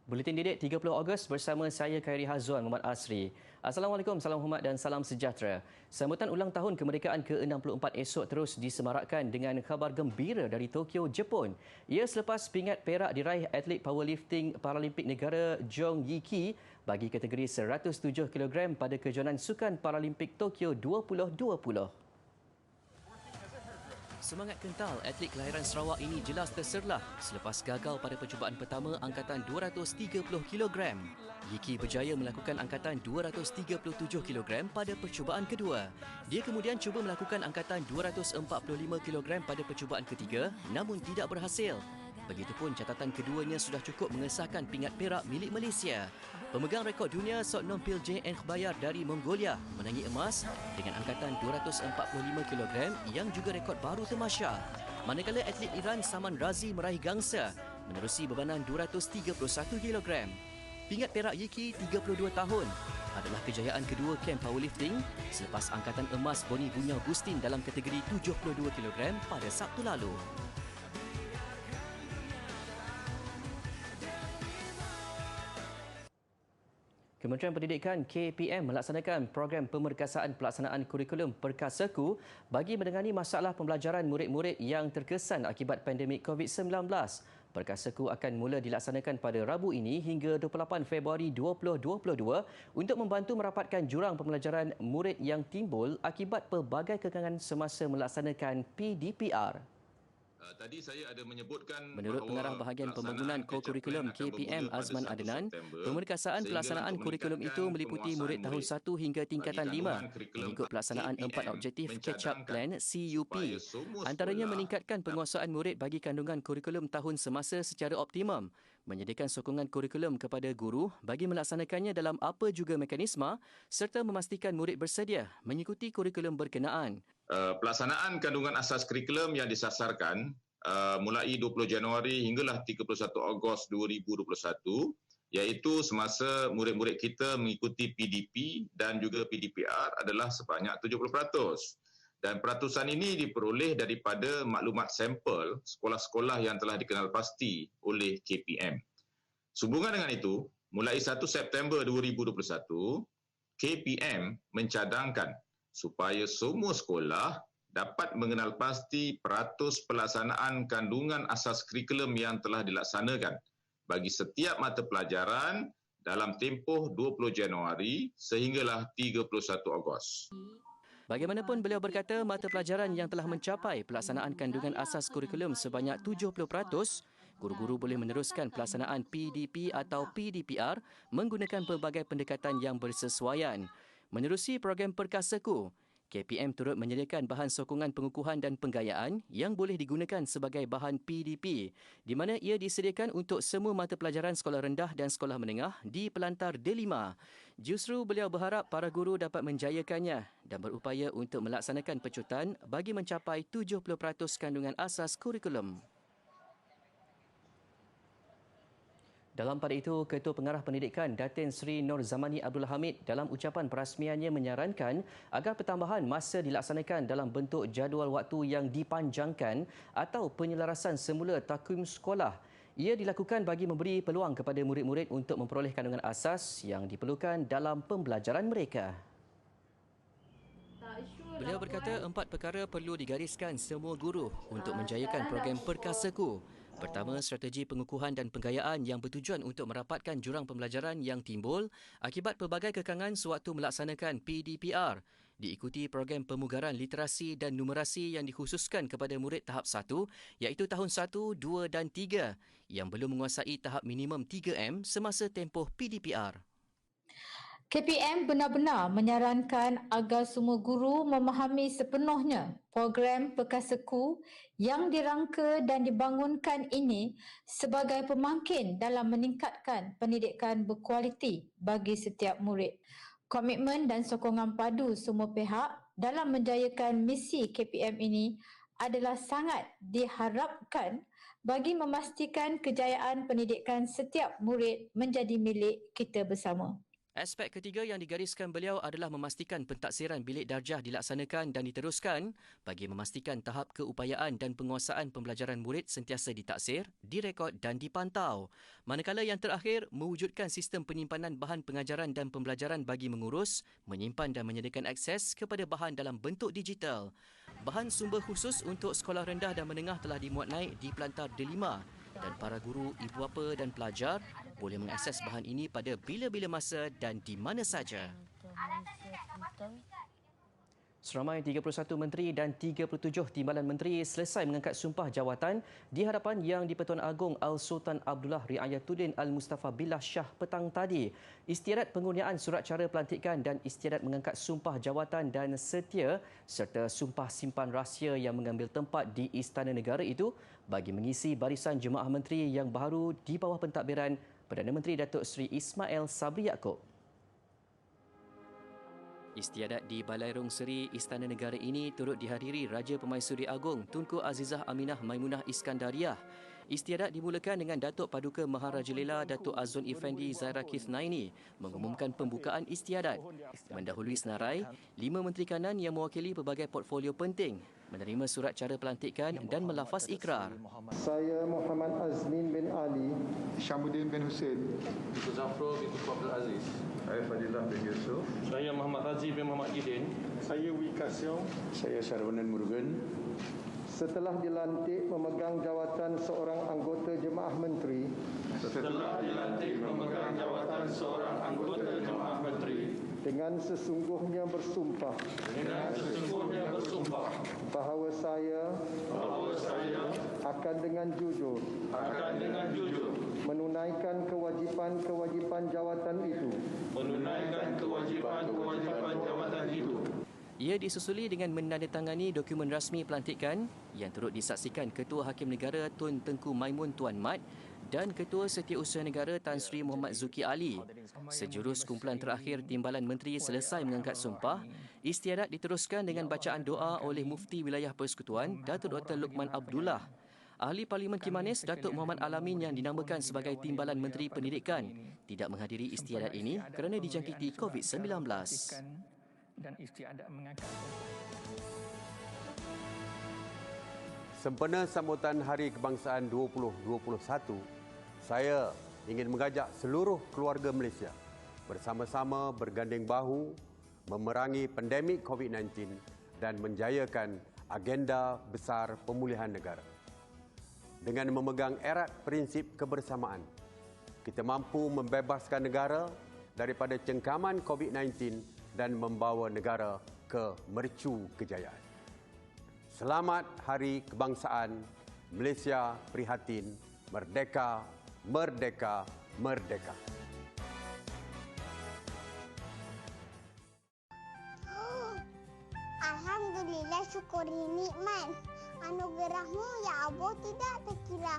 Buletin Didik 30 Ogos bersama saya Khairi Hazwan Muhammad Asri. Assalamualaikum, salam hormat dan salam sejahtera. Sambutan ulang tahun kemerdekaan ke-64 esok terus disemarakkan dengan khabar gembira dari Tokyo, Jepun. Ia selepas pingat perak diraih atlet powerlifting Paralimpik negara Jong Yi-ki bagi kategori 107 kg pada kejohanan Sukan Paralimpik Tokyo 2020. Semangat kental atlet kelahiran Sarawak ini jelas terserlah selepas gagal pada percubaan pertama angkatan 230 kg. Yiki berjaya melakukan angkatan 237 kg pada percubaan kedua. Dia kemudian cuba melakukan angkatan 245 kg pada percubaan ketiga namun tidak berhasil. Begitupun catatan keduanya sudah cukup mengesahkan pingat perak milik Malaysia. Pemegang rekod dunia Sotnom Pilje Enkhbayar dari Mongolia menangi emas dengan angkatan 245 kg yang juga rekod baru Temasya. Manakala atlet Iran Saman Razi meraih gangsa menerusi bebanan 231 kg. Pingat perak Yiki 32 tahun adalah kejayaan kedua kem powerlifting selepas angkatan emas Boni Bunyal Gustin dalam kategori 72 kg pada Sabtu lalu. Kementerian Pendidikan KPM melaksanakan program pemerkasaan pelaksanaan kurikulum Perkasaku bagi menangani masalah pembelajaran murid-murid yang terkesan akibat pandemik COVID-19. Perkasaku akan mula dilaksanakan pada Rabu ini hingga 28 Februari 2022 untuk membantu merapatkan jurang pembelajaran murid yang timbul akibat pelbagai kekangan semasa melaksanakan PDPR. Tadi saya ada menyebutkan menurut pengarah bahagian pembangunan ko-kurikulum KPM Azman Adnan, pemerkasaan pelaksanaan kurikulum itu meliputi murid tahun 1 hingga tingkatan 5 mengikut pelaksanaan 4 objektif Catch-up Plan CUP. Antaranya meningkatkan penguasaan murid bagi kandungan kurikulum tahun semasa secara optimum, menyediakan sokongan kurikulum kepada guru bagi melaksanakannya dalam apa juga mekanisme serta memastikan murid bersedia mengikuti kurikulum berkenaan. Pelaksanaan kandungan asas kurikulum yang disasarkan mulai 20 Januari hinggalah 31 Ogos 2021 iaitu semasa murid-murid kita mengikuti PDP dan juga PDPR adalah sebanyak 70%. Dan peratusan ini diperoleh daripada maklumat sampel sekolah-sekolah yang telah dikenal pasti oleh KPM. Sehubungan dengan itu, mulai 1 September 2021, KPM mencadangkan supaya semua sekolah dapat mengenal pasti peratus pelaksanaan kandungan asas kurikulum yang telah dilaksanakan bagi setiap mata pelajaran dalam tempoh 20 Januari sehinggalah 31 Ogos. Bagaimanapun beliau berkata mata pelajaran yang telah mencapai pelaksanaan kandungan asas kurikulum sebanyak 70%, guru-guru boleh meneruskan pelaksanaan PDP atau PDPR menggunakan pelbagai pendekatan yang bersesuaian. Menerusi program Perkasaku, KPM turut menyediakan bahan sokongan pengukuhan dan penggayaan yang boleh digunakan sebagai bahan PDP, di mana ia disediakan untuk semua mata pelajaran sekolah rendah dan sekolah menengah di pelantar D5. Justru beliau berharap para guru dapat menjayakannya dan berupaya untuk melaksanakan pecutan bagi mencapai 70% kandungan asas kurikulum. Dalam pada itu, Ketua Pengarah Pendidikan Datin Sri Nur Zamani Abdul Hamid dalam ucapan perasmiannya menyarankan agar pertambahan masa dilaksanakan dalam bentuk jadual waktu yang dipanjangkan atau penyelarasan semula takwim sekolah. Ia dilakukan bagi memberi peluang kepada murid-murid untuk memperoleh kandungan asas yang diperlukan dalam pembelajaran mereka. Beliau berkata 4 perkara perlu digariskan semua guru untuk menjayakan program Perkasaku. Pertama, strategi pengukuhan dan penggayaan yang bertujuan untuk merapatkan jurang pembelajaran yang timbul akibat pelbagai kekangan sewaktu melaksanakan PDPR. Diikuti program pemugaran literasi dan numerasi yang dikhususkan kepada murid tahap 1 iaitu tahun 1, 2 dan 3 yang belum menguasai tahap minimum 3M semasa tempoh PDPR. KPM benar-benar menyarankan agar semua guru memahami sepenuhnya program Perkasaku yang dirangka dan dibangunkan ini sebagai pemangkin dalam meningkatkan pendidikan berkualiti bagi setiap murid. Komitmen dan sokongan padu semua pihak dalam menjayakan misi KPM ini adalah sangat diharapkan bagi memastikan kejayaan pendidikan setiap murid menjadi milik kita bersama. Aspek ketiga yang digariskan beliau adalah memastikan pentaksiran bilik darjah dilaksanakan dan diteruskan bagi memastikan tahap keupayaan dan penguasaan pembelajaran murid sentiasa ditaksir, direkod dan dipantau. Manakala yang terakhir, mewujudkan sistem penyimpanan bahan pengajaran dan pembelajaran bagi mengurus, menyimpan dan menyediakan akses kepada bahan dalam bentuk digital. Bahan sumber khusus untuk sekolah rendah dan menengah telah dimuat naik di Pelantar Delima dan para guru, ibu bapa dan pelajar boleh mengakses bahan ini pada bila-bila masa dan di mana saja. Seramai 31 menteri dan 37 timbalan menteri selesai mengangkat sumpah jawatan di hadapan Yang di-Pertuan Agong Al-Sultan Abdullah Riayatuddin Al-Mustafa Billah Shah petang tadi. Istiadat pengurniaan surat cara pelantikan dan istiadat mengangkat sumpah jawatan dan setia serta sumpah simpan rahsia yang mengambil tempat di Istana Negara itu bagi mengisi barisan jemaah menteri yang baru di bawah pentadbiran Perdana Menteri Datuk Seri Ismail Sabri Yaakob. Istiadat di Balairung Seri Istana Negara ini turut dihadiri Raja Pemaisuri Agong Tunku Azizah Aminah Maimunah Iskandariah. Istiadat dimulakan dengan Datuk Paduka Maharajalela Datuk Azwan Effendi Zairakith Naini mengumumkan pembukaan istiadat. Mendahului senarai, 5 Menteri Kanan yang mewakili pelbagai portfolio penting menerima surat cara pelantikan dan melafaz ikrar. Saya Muhammad Azmin bin Ali, Syamuddin bin Hussein, Itu Zafrul bin Abdul Aziz. saya Fadilah bin Yusuf, Saya Muhammad Razi bin Muhammad Idin. saya Wikasyong, saya Sarwanan Murugan, setelah dilantik memegang jawatan seorang anggota jemaah menteri Setelah dilantik memegang jawatan seorang anggota jemaah menteri dengan sesungguhnya bersumpah dengan sesungguhnya bersumpah bahawa saya akan dengan jujur menunaikan kewajipan-kewajipan jawatan itu Ia disusuli dengan menandatangani dokumen rasmi pelantikan yang turut disaksikan Ketua Hakim Negara Tun Tengku Maimun Tuan Mat dan Ketua Setiausaha Negara Tan Sri Muhammad Zuki Ali. Sejurus kumpulan terakhir Timbalan Menteri selesai mengangkat sumpah, istiadat diteruskan dengan bacaan doa oleh Mufti Wilayah Persekutuan Datuk Dr. Luqman Abdullah. Ahli Parlimen Kimanis Datuk Muhammad Alamin yang dinamakan sebagai Timbalan Menteri Pendidikan tidak menghadiri istiadat ini kerana dijangkiti COVID-19. Dan istiadat mengangkat Sempena sambutan Hari Kebangsaan 2021, saya ingin mengajak seluruh keluarga Malaysia bersama-sama berganding bahu memerangi pandemik COVID-19 dan menjayakan agenda besar pemulihan negara. Dengan memegang erat prinsip kebersamaan, kita mampu membebaskan negara daripada cengkaman COVID-19 dan membawa negara ke mercu kejayaan. Selamat Hari Kebangsaan Malaysia Prihatin, Merdeka, Merdeka, Merdeka. Alhamdulillah, syukuri nikmat anugerahmu ya Allah, tidak terkira.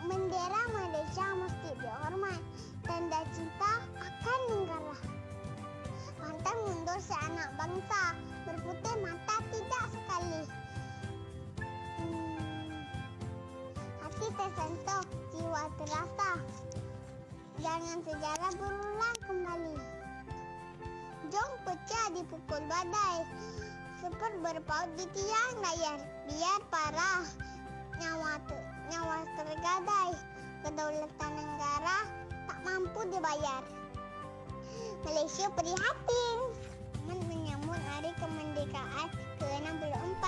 Bendera Malaysia mesti dihormat, tanda cinta akan negara. Pantang mundur seanak bangsa, berputih mata tidak sekali. Hati tersentuh, jiwa terasa. Jangan sejarah berulang kembali. Jom pecah dipukul badai, super berpaut di tiang layar. Biar parah, nyawa tergadai. Kedaulatan negara tak mampu dibayar. Malaysia prihatin menyambut Hari Kemerdekaan ke-64.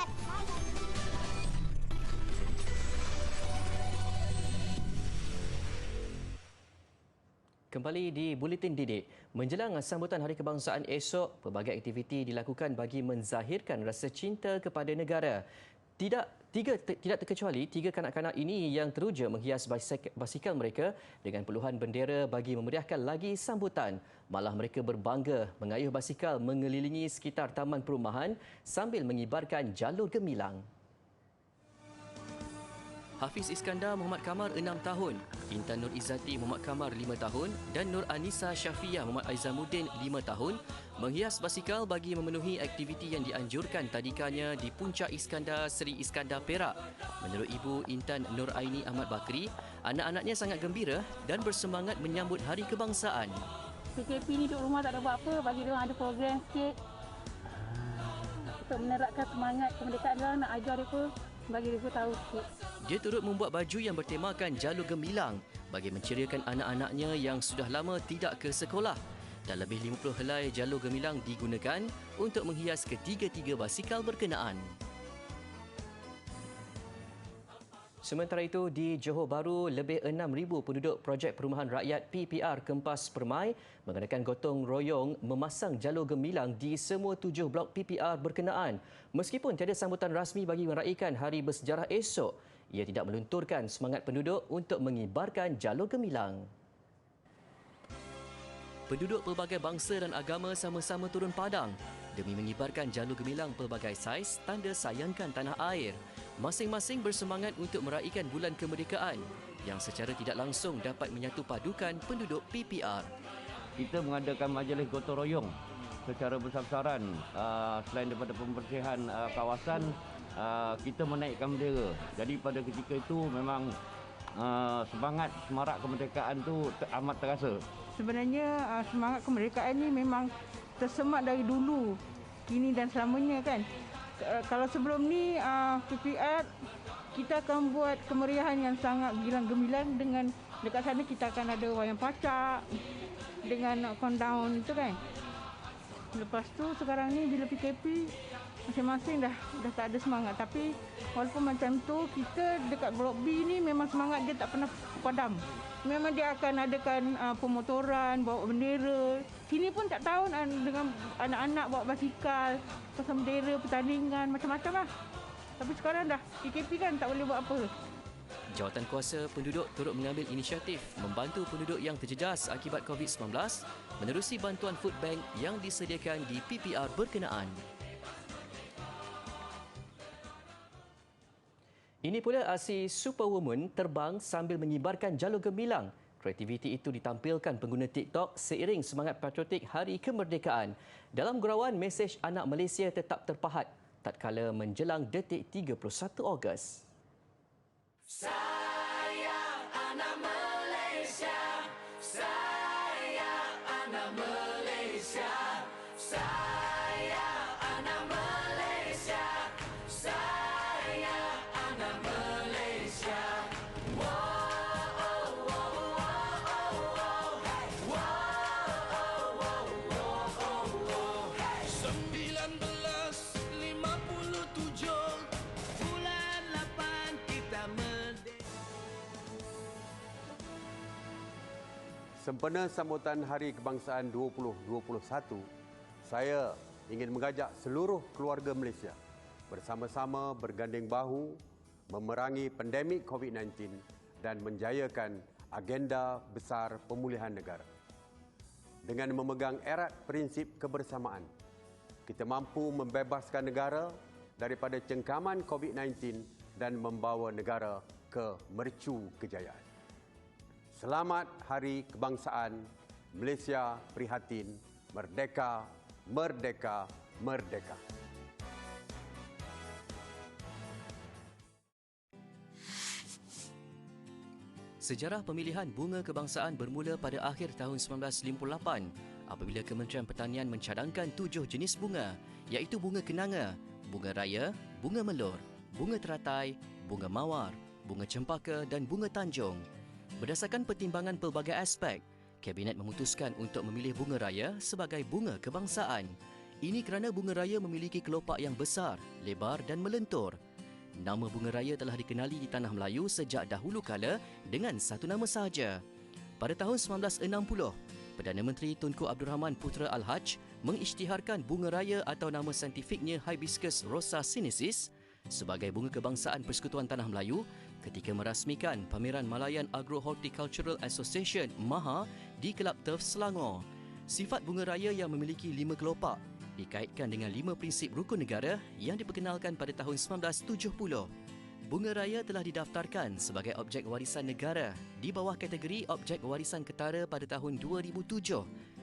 Kembali di Buletin Didik. Menjelang sambutan Hari Kebangsaan esok, pelbagai aktiviti dilakukan bagi menzahirkan rasa cinta kepada negara. Tidak terkecuali 3 kanak-kanak ini yang teruja menghias basikal mereka dengan puluhan bendera bagi memeriahkan lagi sambutan. Malah mereka berbangga mengayuh basikal mengelilingi sekitar taman perumahan sambil mengibarkan jalur gemilang. Hafiz Iskandar Muhammad Kamar 6 tahun, Intan Nur Izzati Muhammad Kamar 5 tahun dan Nur Anissa Syafiah Muhammad Aizamuddin 5 tahun menghias basikal bagi memenuhi aktiviti yang dianjurkan tadikanya di Puncak Iskandar Seri Iskandar Perak. Menurut Ibu Intan Nur Aini Ahmad Bakri, anak-anaknya sangat gembira dan bersemangat menyambut Hari Kebangsaan. PKP ni duduk rumah tak ada buat apa, bagi dia orang ada program sikit untuk menerapkan semangat kemerdekaan dia, nak ajar dia bagi dia tahu sikit. Dia turut membuat baju yang bertemakan jalur gemilang bagi menceriakan anak-anaknya yang sudah lama tidak ke sekolah. Dan lebih 50 helai jalur gemilang digunakan untuk menghias ketiga-tiga basikal berkenaan. Sementara itu, di Johor Bahru, lebih 6,000 penduduk projek perumahan rakyat PPR Kempas Permai mengenakan gotong royong memasang jalur gemilang di semua 7 blok PPR berkenaan. Meskipun tiada sambutan rasmi bagi meraikan Hari Bersejarah esok, ia tidak melunturkan semangat penduduk untuk mengibarkan jalur gemilang. Penduduk pelbagai bangsa dan agama sama-sama turun padang demi mengibarkan jalur gemilang pelbagai saiz tanda sayangkan tanah air. Masing-masing bersemangat untuk meraikan bulan kemerdekaan yang secara tidak langsung dapat menyatu padukan penduduk PPR. Kita mengadakan majlis gotong royong secara besar-besaran. Selain daripada pembersihan kawasan, kita menaikkan bendera. Jadi pada ketika itu memang semangat semarak kemerdekaan tu amat terasa. Sebenarnya semangat kemerdekaan ni memang tersemat dari dulu, kini dan selamanya kan. Kalau sebelum ni PPR kita akan buat kemeriahan yang sangat gilang-gemilang dengan dekat sana kita akan ada wayang pacak dengan countdown itu kan. Lepas tu sekarang ni bila PKP masing-masing dah tak ada semangat, tapi walaupun macam tu kita dekat blok B ni memang semangat dia tak pernah padam. Memang dia akan adakan pemotoran, bawa bendera. Sini pun tak tahu dengan anak-anak bawa basikal, pasang bendera, pertandingan, macam-macam lah. Tapi sekarang dah PKP kan tak boleh buat apa. Jawatan kuasa penduduk turut mengambil inisiatif membantu penduduk yang terjejas akibat COVID-19 menerusi bantuan food bank yang disediakan di PPR berkenaan. Ini pula aksi Superwoman terbang sambil mengibarkan jalur gemilang. Kreativiti itu ditampilkan pengguna TikTok seiring semangat patriotik Hari Kemerdekaan. Dalam gurauan, mesej anak Malaysia tetap terpahat tatkala menjelang detik 31 Ogos. Sayang anak Malaysia, sayang anak Malaysia, sayang anak Malaysia, sayang anak Malaysia. Sempena sambutan Hari Kebangsaan 2021, saya ingin mengajak seluruh keluarga Malaysia bersama-sama berganding bahu memerangi pandemik COVID-19 dan menjayakan agenda besar pemulihan negara. Dengan memegang erat prinsip kebersamaan, kita mampu membebaskan negara daripada cengkaman COVID-19 dan membawa negara ke mercu kejayaan. Selamat Hari Kebangsaan. Malaysia prihatin. Merdeka, merdeka, merdeka. Sejarah pemilihan bunga kebangsaan bermula pada akhir tahun 1958 apabila Kementerian Pertanian mencadangkan 7 jenis bunga, iaitu bunga kenanga, bunga raya, bunga melur, bunga teratai, bunga mawar, bunga cempaka dan bunga tanjung. Berdasarkan pertimbangan pelbagai aspek, Kabinet memutuskan untuk memilih bunga raya sebagai bunga kebangsaan. Ini kerana bunga raya memiliki kelopak yang besar, lebar dan melentur. Nama bunga raya telah dikenali di tanah Melayu sejak dahulu kala dengan satu nama sahaja. Pada tahun 1960, Perdana Menteri Tunku Abdul Rahman Putra Al-Haj mengisytiharkan bunga raya atau nama saintifiknya Hibiscus rosa sinensis sebagai bunga kebangsaan Persekutuan Tanah Melayu ketika merasmikan pameran Malayan Agro-Horticultural Association MAHA di Kelab Turf Selangor. Sifat bunga raya yang memiliki 5 kelopak dikaitkan dengan 5 prinsip rukun negara yang diperkenalkan pada tahun 1970. Bunga Raya telah didaftarkan sebagai objek warisan negara di bawah kategori objek warisan ketara pada tahun 2007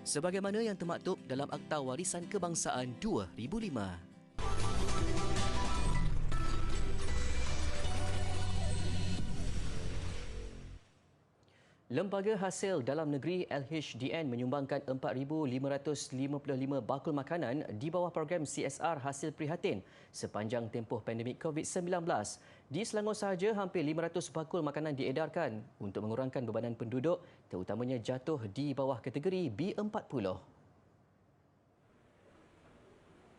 sebagaimana yang termaktub dalam Akta Warisan Kebangsaan 2005. Lembaga Hasil Dalam Negeri LHDN menyumbangkan 4,555 bakul makanan di bawah program CSR Hasil Prihatin sepanjang tempoh pandemik COVID-19. Di Selangor sahaja, hampir 500 bakul makanan diedarkan untuk mengurangkan bebanan penduduk terutamanya jatuh di bawah kategori B40.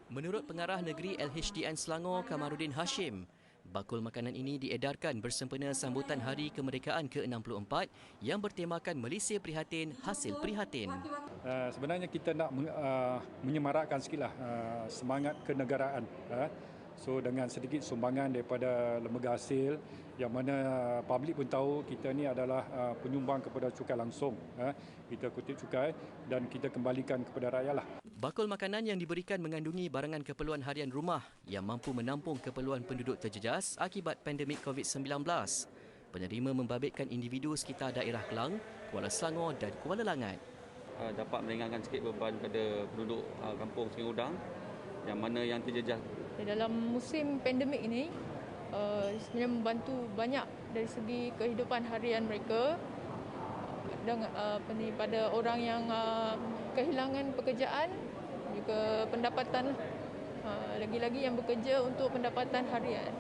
Menurut Pengarah Negeri LHDN Selangor, Kamarudin Hashim, bakul makanan ini diedarkan bersempena sambutan Hari Kemerdekaan ke-64 yang bertemakan Malaysia Prihatin, Hasil Prihatin. Sebenarnya kita nak menyemarakkan sikitlah semangat kenegaraan. So dengan sedikit sumbangan daripada lembaga hasil yang mana publik pun tahu kita ni adalah penyumbang kepada cukai langsung. Kita kutip cukai dan kita kembalikan kepada rakyat lah. Bakul makanan yang diberikan mengandungi barangan keperluan harian rumah yang mampu menampung keperluan penduduk terjejas akibat pandemik COVID-19. Penerima membabitkan individu sekitar daerah Kelang, Kuala Selangor dan Kuala Langat. Dapat meringankan sikit beban pada penduduk kampung Sungai Udang yang mana yang terjejas. Dalam musim pandemik ini, sebenarnya membantu banyak dari segi kehidupan harian mereka dan pada orang yang kehilangan pekerjaan juga pendapatan, lagi-lagi yang bekerja untuk pendapatan harian.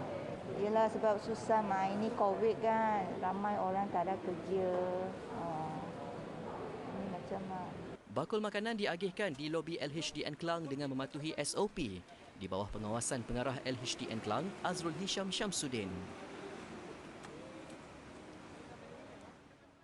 Yelah sebab susah ini COVID kan, ramai orang tak ada kerja. Ini macam bakul makanan diagihkan di lobi LHDN Kelang dengan mematuhi SOP di bawah pengawasan Pengarah LHDN Kelang, Azrul Hisham Syamsuddin.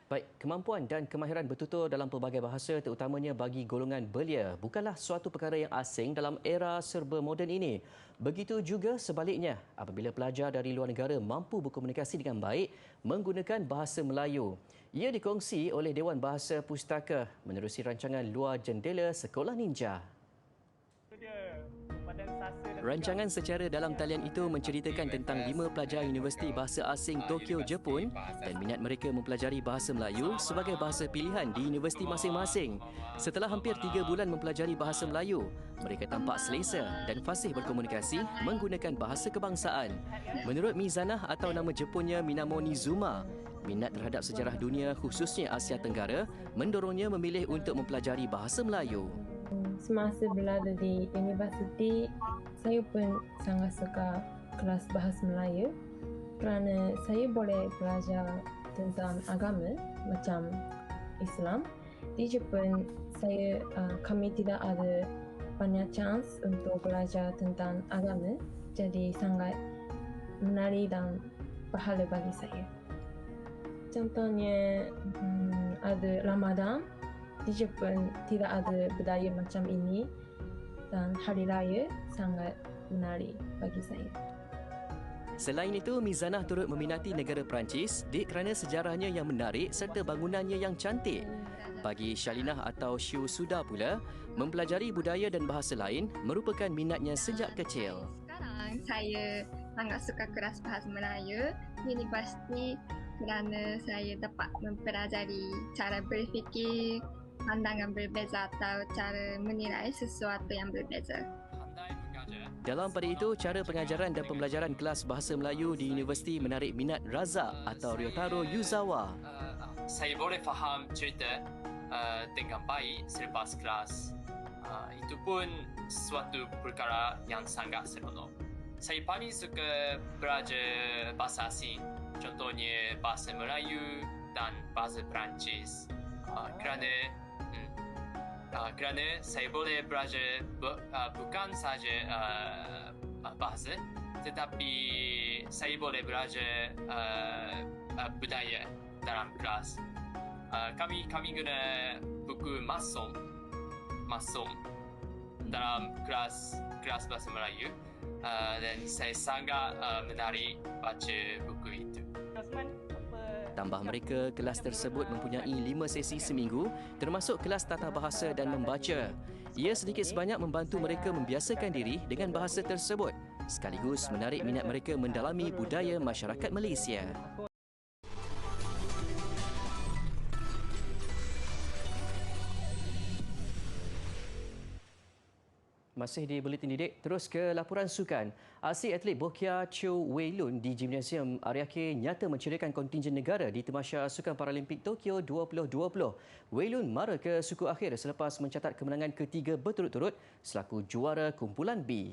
Baik, kemampuan dan kemahiran bertutur dalam pelbagai bahasa terutamanya bagi golongan belia bukanlah suatu perkara yang asing dalam era serba moden ini. Begitu juga sebaliknya apabila pelajar dari luar negara mampu berkomunikasi dengan baik menggunakan bahasa Melayu. Ia dikongsi oleh Dewan Bahasa Pustaka menerusi rancangan Luar Jendela Sekolah Ninja. Rancangan secara dalam talian itu menceritakan tentang 5 pelajar Universiti Bahasa Asing Tokyo, Jepun dan minat mereka mempelajari bahasa Melayu sebagai bahasa pilihan di universiti masing-masing. Setelah hampir 3 bulan mempelajari bahasa Melayu, mereka tampak selesa dan fasih berkomunikasi menggunakan bahasa kebangsaan. Menurut Mizanah atau nama Jepunnya Minamoni Zuma, minat terhadap sejarah dunia khususnya Asia Tenggara mendorongnya memilih untuk mempelajari bahasa Melayu. Semasa berada di universiti, saya pun sangat suka kelas bahasa Melayu kerana saya boleh belajar tentang agama macam Islam. Di Jepun, kami tidak ada banyak chance untuk belajar tentang agama, jadi sangat menarik dan berharga bagi saya. Contohnya ada Ramadan. Di Jepun tidak ada budaya macam ini dan hari raya sangat menarik bagi saya. Selain itu, Mizanah turut meminati negara Perancis kerana sejarahnya yang menarik serta bangunannya yang cantik. Bagi Shalinah atau Shu Suda pula, mempelajari budaya dan bahasa lain merupakan minatnya sejak kecil. Sekarang saya sangat suka kelas bahasa Melayu. Ini pasti kerana saya dapat mempelajari cara berfikir, pandangan berbeza atau cara menilai sesuatu yang berbeza. Dalam pada itu, cara pengajaran dan pembelajaran kelas bahasa Melayu di universiti menarik minat Razak atau Ryotaro Yuzawa. Saya boleh faham cerita dengan baik selepas kelas. Itu pun suatu perkara yang sangat seronok. Saya paling suka belajar bahasa asing, contohnya bahasa Melayu dan bahasa Perancis. Kerana saya boleh belajar bukan sahaja bahasa tetapi saya boleh belajar budaya dalam kelas. Kami guna buku Masom dalam kelas bahasa Melayu dan saya sangat menarik baca buku itu. Tambah mereka, kelas tersebut mempunyai 5 sesi seminggu termasuk kelas tata bahasa dan membaca. Ia sedikit sebanyak membantu mereka membiasakan diri dengan bahasa tersebut. sekaligus menarik minat mereka mendalami budaya masyarakat Malaysia. Masih di Buletin Didik, terus ke laporan sukan. Aksi atlet Bokia Cho Wei Lun di Gimnasium Ariake nyata menceriakan kontingen negara di Tamasya Sukan Paralimpik Tokyo 2020. Wei Lun mara ke suku akhir selepas mencatat kemenangan ketiga berturut-turut selaku juara kumpulan B.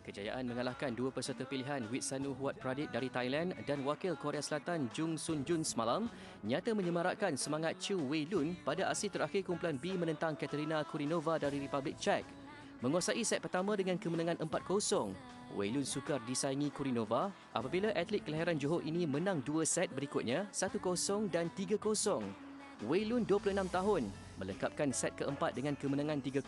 Kejayaan mengalahkan dua peserta pilihan Witsanu Huat Pradit dari Thailand dan wakil Korea Selatan Jung Sun Jun semalam nyata menyemarakkan semangat Cho Wei Lun pada aksi terakhir kumpulan B menentang Katerina Kurinova dari Republik Czech. Menguasai set pertama dengan kemenangan 4-0, Wei Lun sukar disaingi Kurinova apabila atlet kelahiran Johor ini menang dua set berikutnya 1-0 dan 3-0. Wei Lun 26 tahun melengkapkan set keempat dengan kemenangan 3-0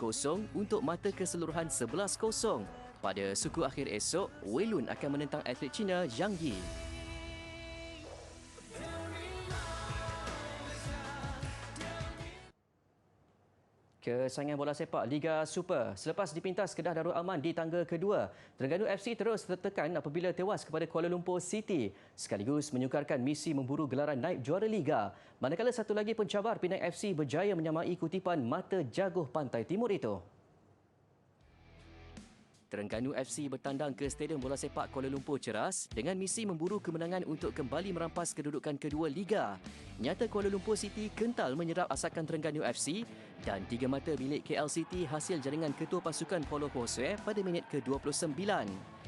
untuk mata keseluruhan 11-0. Pada suku akhir esok, Wei Lun akan menentang atlet Cina Zhang Yi. Kesaingan bola sepak Liga Super. Selepas dipintas Kedah Darul Aman di tangga kedua, Terengganu FC terus tertekan apabila tewas kepada Kuala Lumpur City, sekaligus menyukarkan misi memburu gelaran naib juara Liga. Manakala satu lagi pencabar Penang FC berjaya menyamai kutipan Mata Jaguh Pantai Timur itu. Terengganu FC bertandang ke Stadium Bola Sepak Kuala Lumpur Ceras dengan misi memburu kemenangan untuk kembali merampas kedudukan kedua Liga. Nyata Kuala Lumpur City kental menyerap asakan Terengganu FC dan 3 mata milik KL City hasil jaringan ketua pasukan Paulo Jose pada minit ke-29.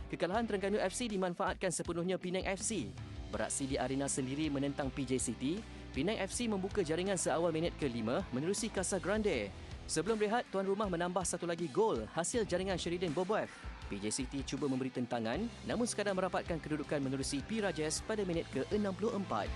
Kekalahan Terengganu FC dimanfaatkan sepenuhnya Penang FC. Beraksi di arena sendiri menentang PJ City, Penang FC membuka jaringan seawal minit ke-5 menerusi Casa Grande. Sebelum rehat, tuan rumah menambah satu lagi gol hasil jaringan Sheridan Boboev. PJ City cuba memberi tentangan namun sekadar merapatkan kedudukan menerusi P. Rajesh pada minit ke-64.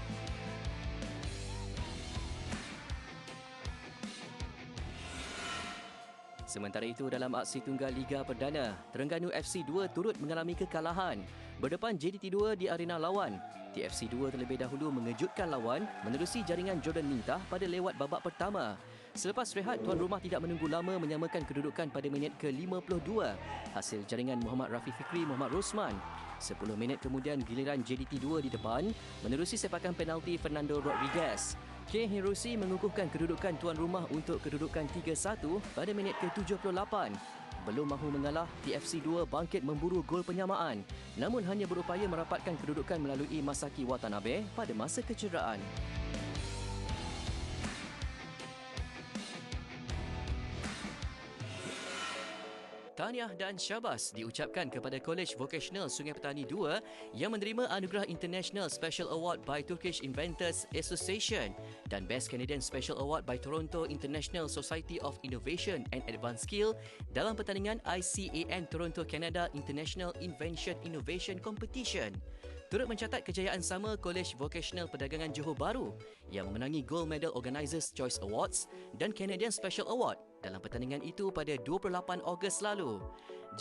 Sementara itu, dalam aksi tunggal Liga Perdana, Terengganu FC 2 turut mengalami kekalahan. Berdepan JDT 2 di arena lawan, TFC 2 terlebih dahulu mengejutkan lawan menerusi jaringan Jordan Mintah pada lewat babak pertama. Selepas rehat, tuan rumah tidak menunggu lama menyamakan kedudukan pada minit ke-52 hasil jaringan Muhammad Rafi Fikri Muhammad Rosman. 10 minit kemudian giliran JDT 2 di depan menerusi sepakan penalti Fernando Rodriguez. K. Hiroshi mengukuhkan kedudukan tuan rumah untuk kedudukan 3-1 pada minit ke-78. Belum mahu mengalah, TFC 2 bangkit memburu gol penyamaan namun hanya berupaya merapatkan kedudukan melalui Masaki Watanabe pada masa kecederaan. Tahniah dan syabas diucapkan kepada Kolej Vocational Sungai Petani 2 yang menerima anugerah International Special Award by Turkish Inventors Association dan Best Canadian Special Award by Toronto International Society of Innovation and Advanced Skill dalam pertandingan ICAN Toronto Canada International Invention Innovation Competition. Turut mencatat kejayaan sama Kolej Vocational Perdagangan Johor Bahru yang memenangi Gold Medal Organisers Choice Awards dan Canadian Special Award dalam pertandingan itu pada 28 Ogos lalu.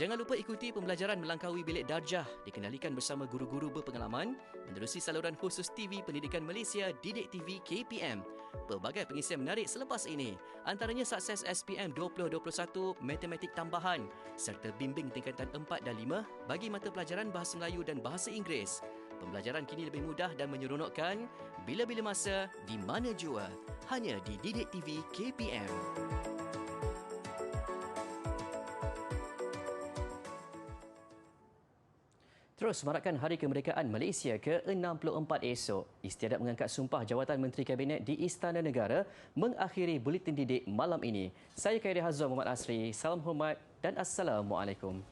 Jangan lupa ikuti pembelajaran melangkaui bilik darjah dikendalikan bersama guru-guru berpengalaman menerusi saluran khusus TV Pendidikan Malaysia Didik TV KPM. Pelbagai pengisian menarik selepas ini, antaranya Sukses SPM 2021 Matematik Tambahan serta bimbing tingkatan 4 dan 5 bagi mata pelajaran Bahasa Melayu dan Bahasa Inggeris. Pembelajaran kini lebih mudah dan menyeronokkan bila-bila masa, di mana jua. Hanya di Didik TV KPM. Terus merayakan Hari Kemerdekaan Malaysia ke-64 esok. Istiadat mengangkat sumpah jawatan Menteri Kabinet di Istana Negara mengakhiri Buletin Didik malam ini. Saya Khairi Hazwan Muhammad Asri. Salam hormat dan Assalamualaikum.